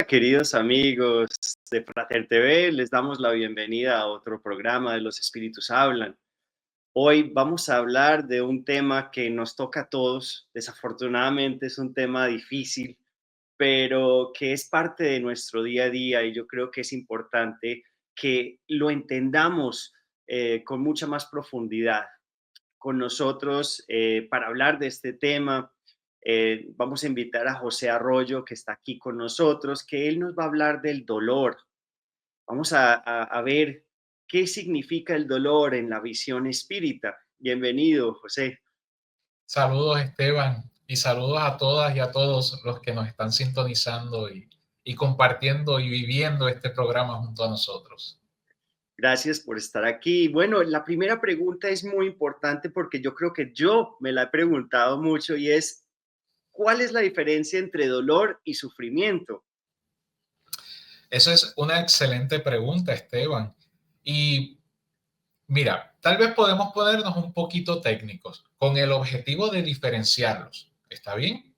Hola, queridos amigos de Frater TV, les damos la bienvenida a otro programa de Los Espíritus Hablan. Hoy vamos a hablar de un tema que nos toca a todos. Desafortunadamente es un tema difícil, pero que es parte de nuestro día a día y yo creo que es importante que lo entendamos con mucha más profundidad. Con nosotros para hablar de este tema. Vamos a invitar a José Arroyo, que está aquí con nosotros, que él nos va a hablar del dolor. Vamos a ver qué significa el dolor en la visión espírita. Bienvenido, José. Saludos, Esteban, y saludos a todas y a todos los que nos están sintonizando y compartiendo y viviendo este programa junto a nosotros. Gracias por estar aquí. Bueno, la primera pregunta es muy importante porque yo creo que yo me la he preguntado mucho y es, ¿cuál es la diferencia entre dolor y sufrimiento? Esa es una excelente pregunta, Esteban. Y mira, tal vez podemos ponernos un poquito técnicos con el objetivo de diferenciarlos. ¿Está bien?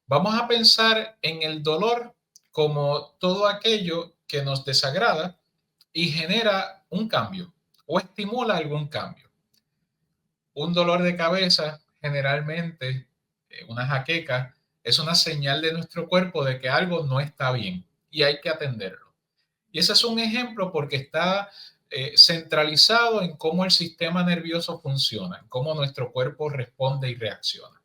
Vamos a pensar en el dolor como todo aquello que nos desagrada y genera un cambio o estimula algún cambio. Un dolor de cabeza, generalmente una jaqueca, es una señal de nuestro cuerpo de que algo no está bien y hay que atenderlo. Y ese es un ejemplo porque está centralizado en cómo el sistema nervioso funciona, en cómo nuestro cuerpo responde y reacciona.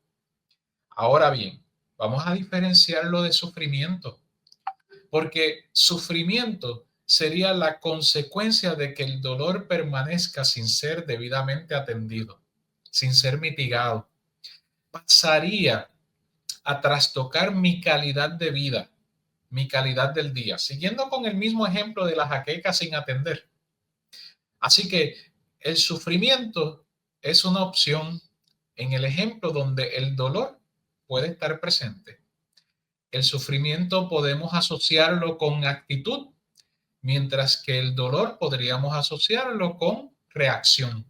Ahora bien, vamos a diferenciarlo de sufrimiento, porque sufrimiento sería la consecuencia de que el dolor permanezca sin ser debidamente atendido, sin ser mitigado. Pasaría a trastocar mi calidad de vida, mi calidad del día, siguiendo con el mismo ejemplo de la jaqueca sin atender. Así que el sufrimiento es una opción en el ejemplo donde el dolor puede estar presente. El sufrimiento podemos asociarlo con actitud, mientras que el dolor podríamos asociarlo con reacción.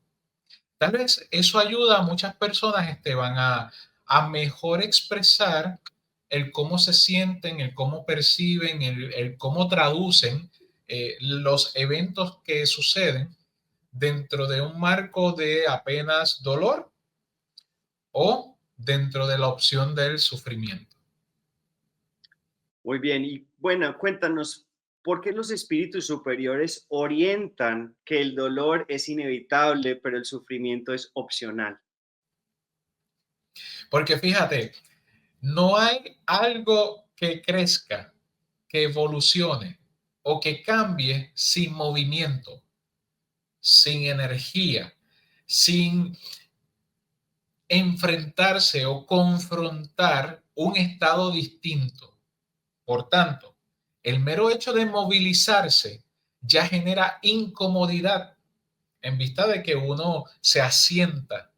Tal vez eso ayuda a muchas personas, Esteban, a mejor expresar el cómo se sienten, el cómo perciben, el cómo traducen los eventos que suceden dentro de un marco de apenas dolor o dentro de la opción del sufrimiento. Muy bien, y bueno, cuéntanos, ¿por qué los espíritus superiores orientan que el dolor es inevitable, pero el sufrimiento es opcional? Porque fíjate, no hay algo que crezca, que evolucione o que cambie sin movimiento, sin energía, sin enfrentarse o confrontar un estado distinto. Por tanto, el mero hecho de movilizarse ya genera incomodidad en vista de que uno se asienta,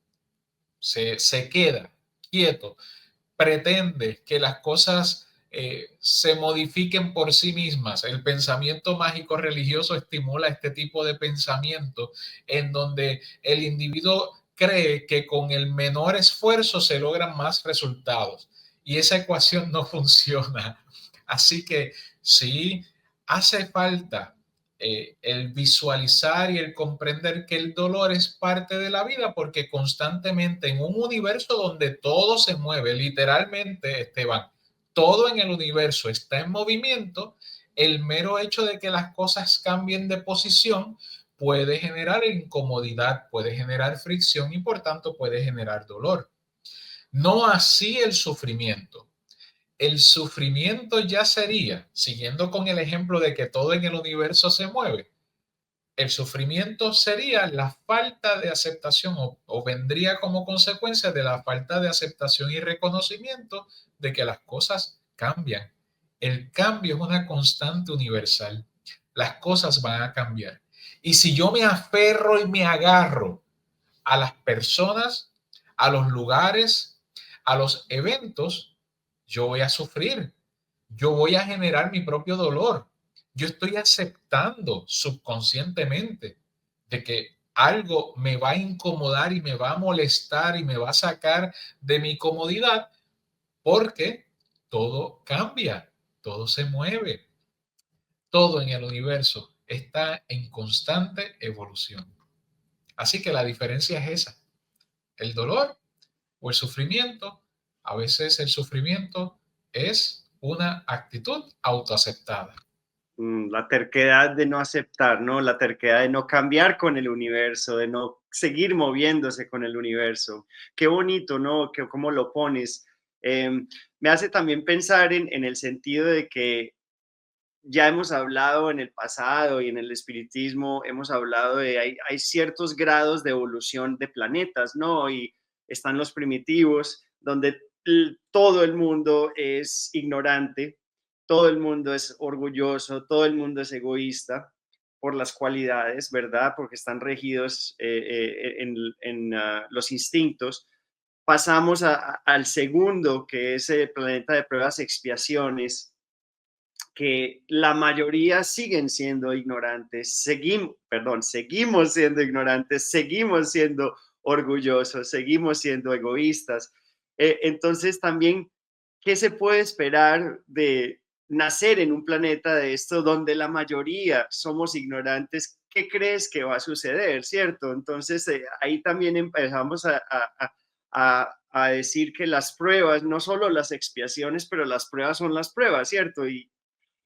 se queda quieto, pretende que las cosas se modifiquen por sí mismas. El pensamiento mágico religioso estimula este tipo de pensamiento en donde el individuo cree que con el menor esfuerzo se logran más resultados y esa ecuación no funciona. Así que sí hace falta el visualizar y el comprender que el dolor es parte de la vida porque constantemente en un universo donde todo se mueve, literalmente, Esteban, todo en el universo está en movimiento, el mero hecho de que las cosas cambien de posición puede generar incomodidad, puede generar fricción y por tanto puede generar dolor. No así el sufrimiento. El sufrimiento ya sería, siguiendo con el ejemplo de que todo en el universo se mueve, el sufrimiento sería la falta de aceptación o vendría como consecuencia de la falta de aceptación y reconocimiento de que las cosas cambian. El cambio es una constante universal. Las cosas van a cambiar. Y si yo me aferro y me agarro a las personas, a los lugares, a los eventos, yo voy a sufrir, yo voy a generar mi propio dolor. Yo estoy aceptando subconscientemente de que algo me va a incomodar y me va a molestar y me va a sacar de mi comodidad porque todo cambia. todo se mueve, todo en el universo está en constante evolución. Así que la diferencia es esa, el dolor o el sufrimiento. A veces el sufrimiento es una actitud autoaceptada. La terquedad de no aceptar, ¿no? La terquedad de no cambiar con el universo, de no seguir moviéndose con el universo. Qué bonito, ¿no? Que cómo lo pones. Me hace también pensar en el sentido de que ya hemos hablado en el pasado y en el espiritismo, hemos hablado de hay ciertos grados de evolución de planetas, ¿no? Y están los primitivos, donde todo el mundo es ignorante, todo el mundo es orgulloso, todo el mundo es egoísta por las cualidades, ¿verdad? Porque están regidos en los instintos. Pasamos al segundo, que es el planeta de pruebas y expiaciones, que la mayoría siguen siendo ignorantes, seguimos siendo ignorantes, seguimos siendo orgullosos, seguimos siendo egoístas. Entonces también, ¿qué se puede esperar de nacer en un planeta de esto donde la mayoría somos ignorantes? ¿Qué crees que va a suceder, cierto? Entonces ahí también empezamos a decir que las pruebas, no solo las expiaciones, pero las pruebas son las pruebas, ¿cierto? Y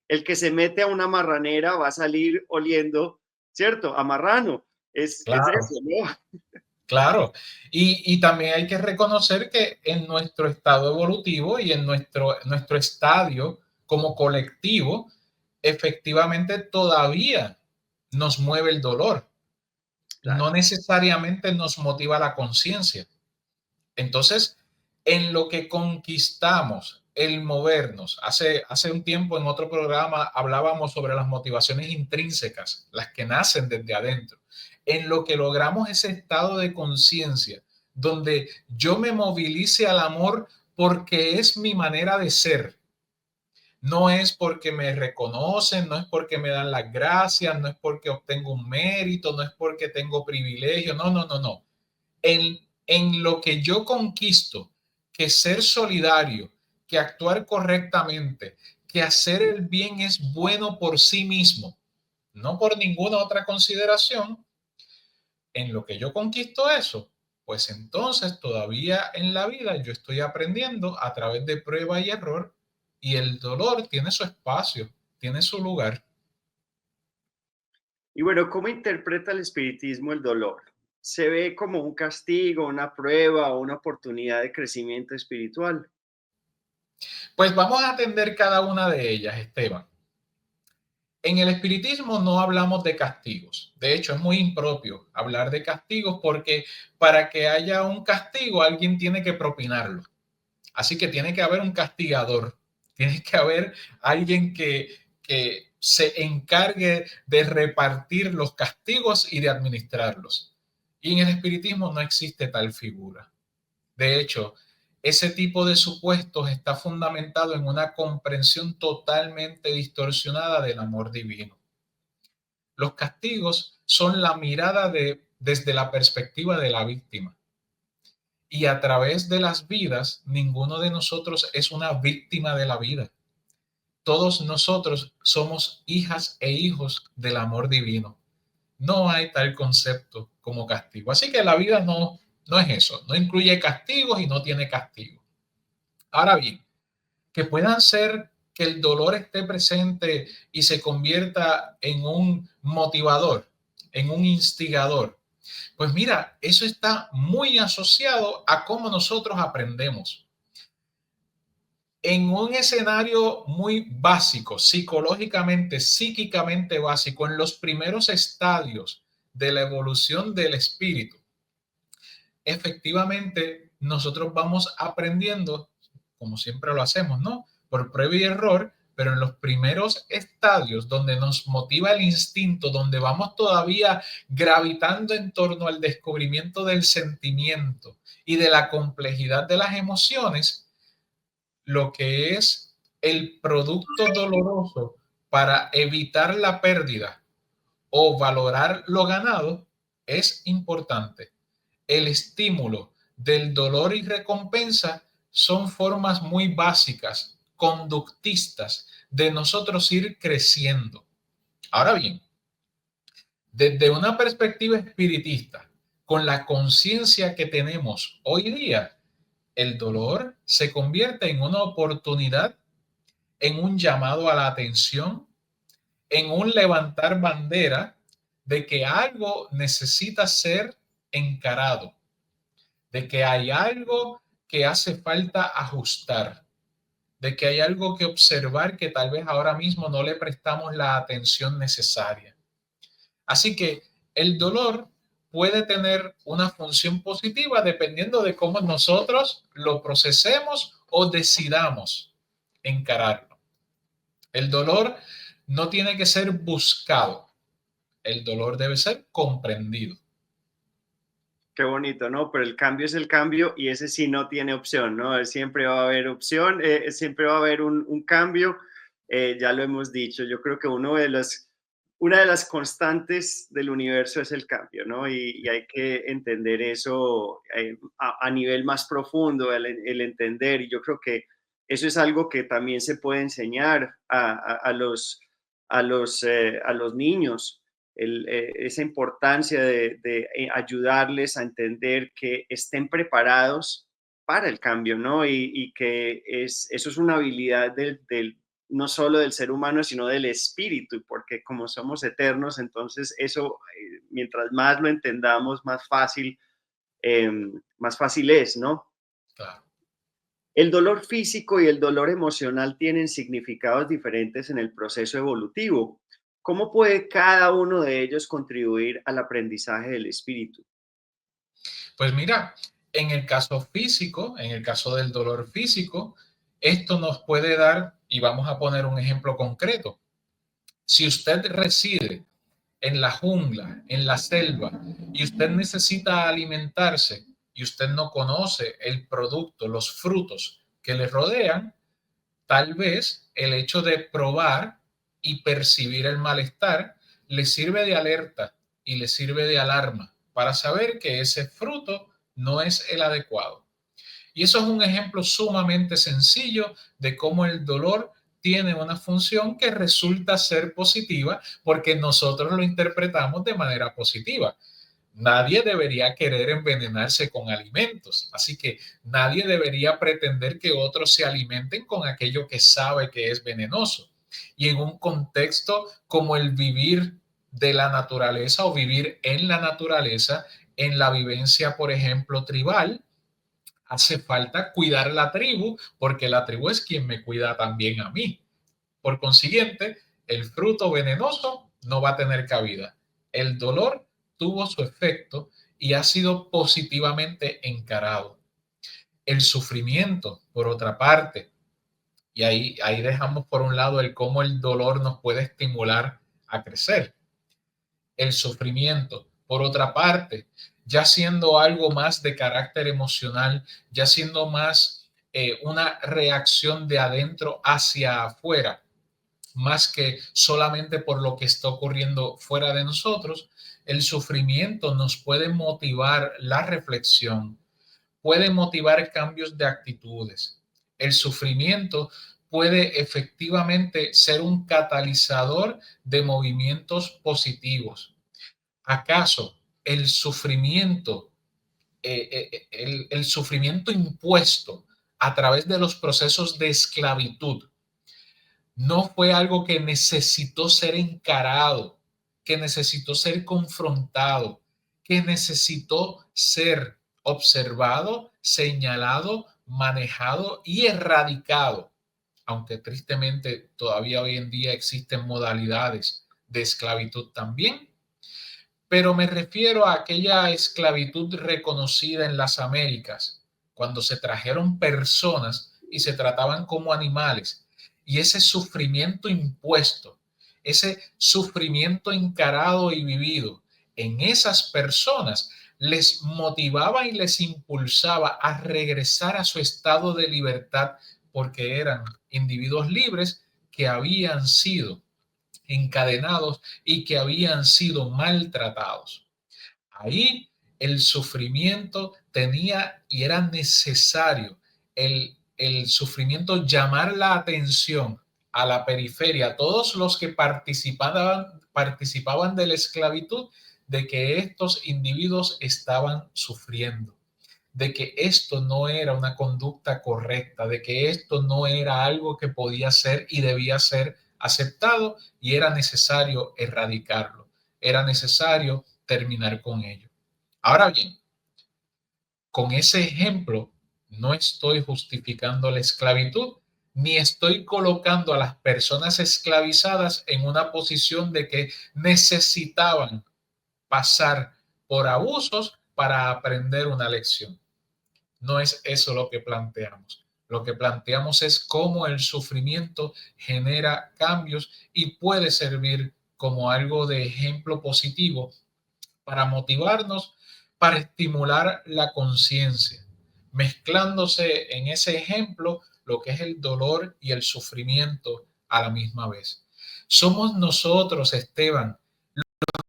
el que se mete a una marranera va a salir oliendo, ¿cierto? A marrano. Es Claro, eso, ¿no? claro. Y también hay que reconocer que en nuestro estado evolutivo y en nuestro estadio como colectivo, efectivamente todavía nos mueve el dolor. Claro. No necesariamente nos motiva la conciencia. Entonces, en lo que conquistamos, el movernos, hace un tiempo en otro programa hablábamos sobre las motivaciones intrínsecas, las que nacen desde adentro. En lo que logramos ese estado de conciencia, donde yo me movilice al amor porque es mi manera de ser. No es porque me reconocen, no es porque me dan las gracias, no es porque obtengo un mérito, no es porque tengo privilegio, no, no, no, no. En lo que yo conquisto, que ser solidario, que actuar correctamente, que hacer el bien es bueno por sí mismo, no por ninguna otra consideración, en lo que yo conquisto eso, pues entonces todavía en la vida yo estoy aprendiendo a través de prueba y error y el dolor tiene su espacio, tiene su lugar. Y bueno, ¿cómo interpreta el espiritismo el dolor? ¿Se ve como un castigo, una prueba o una oportunidad de crecimiento espiritual? Pues vamos a atender cada una de ellas, Esteban. En el espiritismo no hablamos de castigos. De hecho, es muy impropio hablar de castigos porque para que haya un castigo alguien tiene que propinarlo. Así que tiene que haber un castigador, tiene que haber alguien que se encargue de repartir los castigos y de administrarlos. Y en el espiritismo no existe tal figura. De hecho, ese tipo de supuestos está fundamentado en una comprensión totalmente distorsionada del amor divino. Los castigos son la mirada desde la perspectiva de la víctima. Y a través de las vidas, ninguno de nosotros es una víctima de la vida. Todos nosotros somos hijas e hijos del amor divino. No hay tal concepto como castigo. Así que la vida no es eso. No incluye castigos y no tiene castigo. Ahora bien, que puedan ser que el dolor esté presente y se convierta en un motivador, en un instigador. Pues mira, eso está muy asociado a cómo nosotros aprendemos. En un escenario muy básico, psicológicamente, psíquicamente básico, en los primeros estadios de la evolución del espíritu, efectivamente nosotros vamos aprendiendo, como siempre lo hacemos, ¿no? Por prueba y error, pero en los primeros estadios donde nos motiva el instinto, donde vamos todavía gravitando en torno al descubrimiento del sentimiento y de la complejidad de las emociones, lo que es el producto doloroso para evitar la pérdida o valorar lo ganado es importante. El estímulo del dolor y recompensa son formas muy básicas conductistas de nosotros ir creciendo. Ahora bien, desde una perspectiva espiritista, con la conciencia que tenemos hoy día, el dolor se convierte en una oportunidad, en un llamado a la atención, en un levantar bandera de que algo necesita ser encarado, de que hay algo que hace falta ajustar, de que hay algo que observar que tal vez ahora mismo no le prestamos la atención necesaria. Así que el dolor puede tener una función positiva dependiendo de cómo nosotros lo procesemos o decidamos encararlo. El dolor no tiene que ser buscado, el dolor debe ser comprendido. Qué bonito, ¿no? Pero el cambio es el cambio y ese sí no tiene opción, ¿no? Siempre va a haber opción, siempre va a haber un cambio, ya lo hemos dicho. Yo creo que una de las constantes del universo es el cambio, ¿no? Y hay que entender eso a nivel más profundo, el entender. Y yo creo que eso es algo que también se puede enseñar a los niños esa importancia de ayudarles a entender que estén preparados para el cambio, ¿no? Y que eso es una habilidad no solo del ser humano, sino del espíritu, porque como somos eternos, entonces eso, mientras más lo entendamos, más fácil es, ¿no? Claro. El dolor físico y el dolor emocional tienen significados diferentes en el proceso evolutivo. ¿Cómo puede cada uno de ellos contribuir al aprendizaje del espíritu? Pues mira, en el caso físico, en el caso del dolor físico, esto nos puede dar, y vamos a poner un ejemplo concreto. Si usted reside en la jungla, en la selva, y usted necesita alimentarse y usted no conoce el producto, los frutos que le rodean, tal vez el hecho de probar y percibir el malestar le sirve de alerta y le sirve de alarma para saber que ese fruto no es el adecuado. Y eso es un ejemplo sumamente sencillo de cómo el dolor tiene una función que resulta ser positiva porque nosotros lo interpretamos de manera positiva. Nadie debería querer envenenarse con alimentos, así que nadie debería pretender que otros se alimenten con aquello que sabe que es venenoso. Y en un contexto como el vivir de la naturaleza o vivir en la naturaleza, en la vivencia, por ejemplo, tribal, hace falta cuidar la tribu porque la tribu es quien me cuida también a mí. Por consiguiente, el fruto venenoso no va a tener cabida. El dolor tuvo su efecto y ha sido positivamente encarado. El sufrimiento, por otra parte, y ahí dejamos por un lado el cómo el dolor nos puede estimular a crecer. El sufrimiento, por otra parte, ya siendo algo más de carácter emocional, ya siendo más una reacción de adentro hacia afuera, más que solamente por lo que está ocurriendo fuera de nosotros, el sufrimiento nos puede motivar la reflexión, puede motivar cambios de actitudes. El sufrimiento puede efectivamente ser un catalizador de movimientos positivos. ¿Acaso el sufrimiento, el sufrimiento impuesto a través de los procesos de esclavitud no fue algo que necesitó ser encarado, que necesitó ser confrontado, que necesitó ser observado, señalado, manejado y erradicado? Aunque tristemente todavía hoy en día existen modalidades de esclavitud también, pero me refiero a aquella esclavitud reconocida en las Américas, cuando se trajeron personas y se trataban como animales, y ese sufrimiento impuesto, ese sufrimiento encarado y vivido en esas personas les motivaba y les impulsaba a regresar a su estado de libertad porque eran individuos libres que habían sido encadenados y que habían sido maltratados. Ahí el sufrimiento tenía y era necesario el el sufrimiento llamar la atención a la periferia, a todos los que participaban de la esclavitud, de que estos individuos estaban sufriendo, de que esto no era una conducta correcta, de que esto no era algo que podía ser y debía ser aceptado y era necesario erradicarlo, era necesario terminar con ello. Ahora bien, con ese ejemplo no estoy justificando la esclavitud, ni estoy colocando a las personas esclavizadas en una posición de que necesitaban pasar por abusos para aprender una lección. No es eso lo que planteamos. Lo que planteamos es cómo el sufrimiento genera cambios y puede servir como algo de ejemplo positivo para motivarnos, para estimular la conciencia, mezclándose en ese ejemplo lo que es el dolor y el sufrimiento a la misma vez. Somos nosotros, Esteban,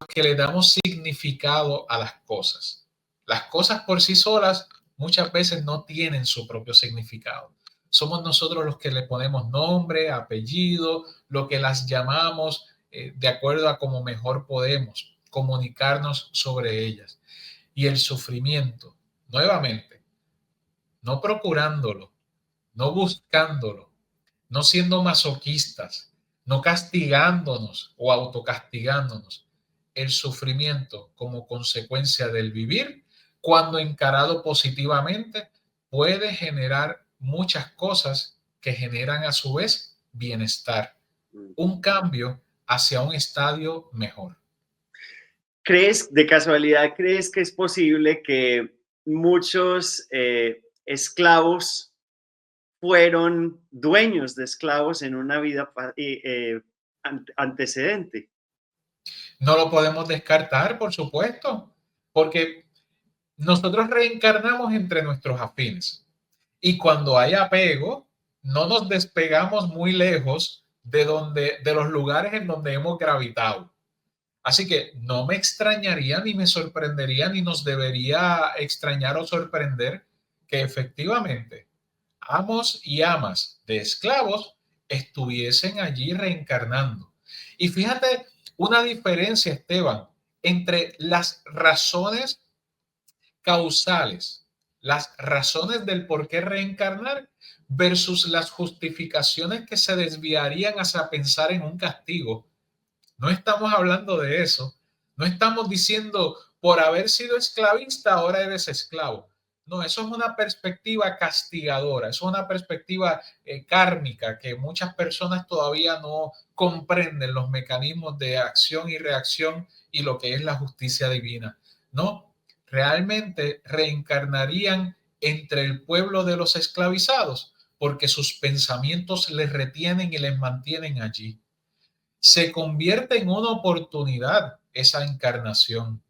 que le damos significado a las cosas. Las cosas por sí solas muchas veces no tienen su propio significado. Somos nosotros los que le ponemos nombre, apellido, lo que las llamamos de acuerdo a cómo mejor podemos comunicarnos sobre ellas. Y el sufrimiento, nuevamente, no procurándolo, no buscándolo, no siendo masoquistas, no castigándonos o autocastigándonos. El sufrimiento como consecuencia del vivir, cuando encarado positivamente, puede generar muchas cosas que generan a su vez bienestar, un cambio hacia un estadio mejor. ¿Crees, de casualidad, crees que es posible que muchos esclavos fueron dueños de esclavos en una vida antecedente? No lo podemos descartar, por supuesto, porque nosotros reencarnamos entre nuestros afines y cuando hay apego, no nos despegamos muy lejos de los lugares en donde hemos gravitado. Así que no me extrañaría, ni me sorprendería, ni nos debería extrañar o sorprender que efectivamente amos y amas de esclavos estuviesen allí reencarnando. Y fíjate una diferencia, Esteban, entre las razones causales, las razones del por qué reencarnar versus las justificaciones que se desviarían hacia pensar en un castigo. No estamos hablando de eso. No estamos diciendo por haber sido esclavista ahora eres esclavo. No, eso es una perspectiva castigadora, es una perspectiva kármica que muchas personas todavía no comprenden los mecanismos de acción y reacción y lo que es la justicia divina. No, realmente reencarnarían entre el pueblo de los esclavizados porque sus pensamientos les retienen y les mantienen allí. Se convierte en una oportunidad esa encarnación.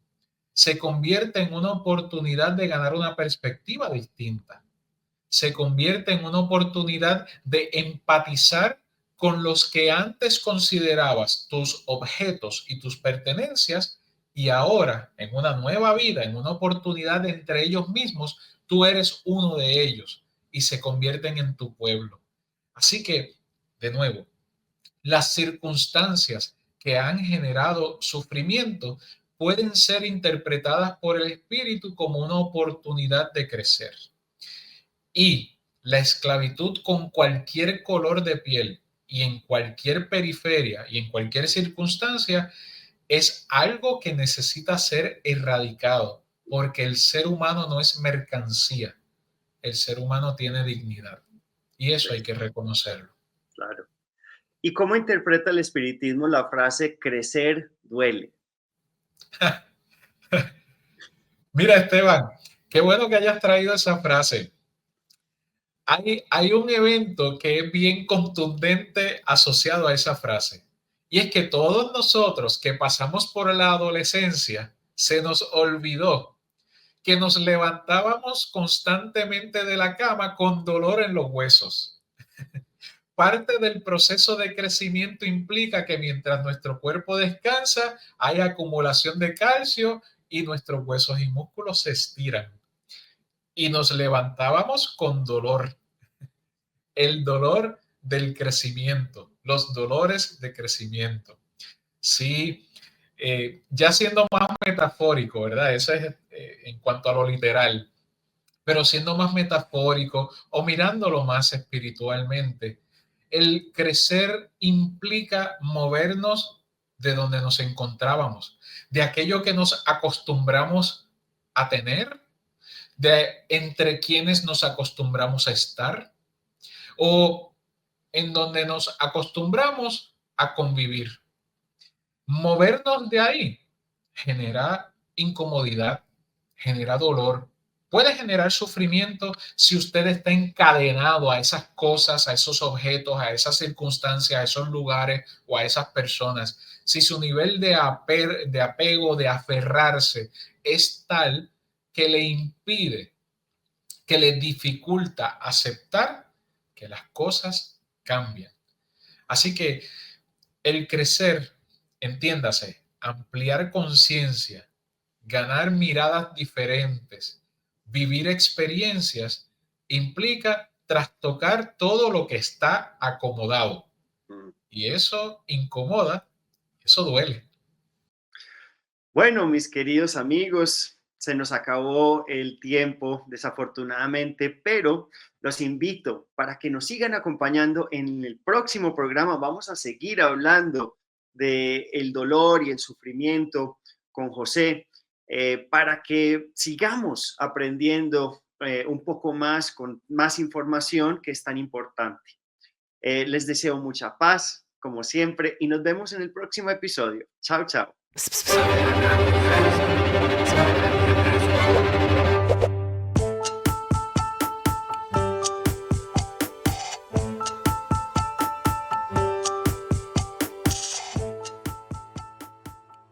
Se convierte en una oportunidad de ganar una perspectiva distinta. Se convierte en una oportunidad de empatizar con los que antes considerabas tus objetos y tus pertenencias y ahora en una nueva vida, en una oportunidad entre ellos mismos, tú eres uno de ellos y se convierten en tu pueblo. Así que, de nuevo, las circunstancias que han generado sufrimiento pueden ser interpretadas por el espíritu como una oportunidad de crecer. Y la esclavitud con cualquier color de piel y en cualquier periferia y en cualquier circunstancia es algo que necesita ser erradicado porque el ser humano no es mercancía. El ser humano tiene dignidad y eso hay que reconocerlo. Claro. ¿Y cómo interpreta el espiritismo la frase crecer duele? Mira, Esteban, qué bueno que hayas traído esa frase. Hay un evento que es bien contundente asociado a esa frase. Y es que todos nosotros que pasamos por la adolescencia, se nos olvidó que nos levantábamos constantemente de la cama con dolor en los huesos. Parte del proceso de crecimiento implica que mientras nuestro cuerpo descansa, hay acumulación de calcio y nuestros huesos y músculos se estiran. Y nos levantábamos con dolor. el dolor del crecimiento, los dolores de crecimiento. Sí, ya siendo más metafórico, ¿verdad? Eso es en cuanto a lo literal, pero siendo más metafórico o mirándolo más espiritualmente, el crecer implica movernos de donde nos encontrábamos, de aquello que nos acostumbramos a tener, de entre quienes nos acostumbramos a estar o en donde nos acostumbramos a convivir. Movernos de ahí genera incomodidad, genera dolor, puede generar sufrimiento si usted está encadenado a esas cosas, a esos objetos, a esas circunstancias, a esos lugares o a esas personas. Si su nivel de apego, de aferrarse es tal que le impide, que le dificulta aceptar que las cosas cambian. Así que el crecer, entiéndase, ampliar conciencia, ganar miradas diferentes, vivir experiencias, implica trastocar todo lo que está acomodado. Y eso incomoda, eso duele. Bueno, mis queridos amigos, se nos acabó el tiempo, desafortunadamente, pero los invito para que nos sigan acompañando en el próximo programa. Vamos a seguir hablando del dolor y el sufrimiento con José, para que sigamos aprendiendo un poco más, con más información que es tan importante. Les deseo mucha paz, como siempre, y nos vemos en el próximo episodio. Chao, chao.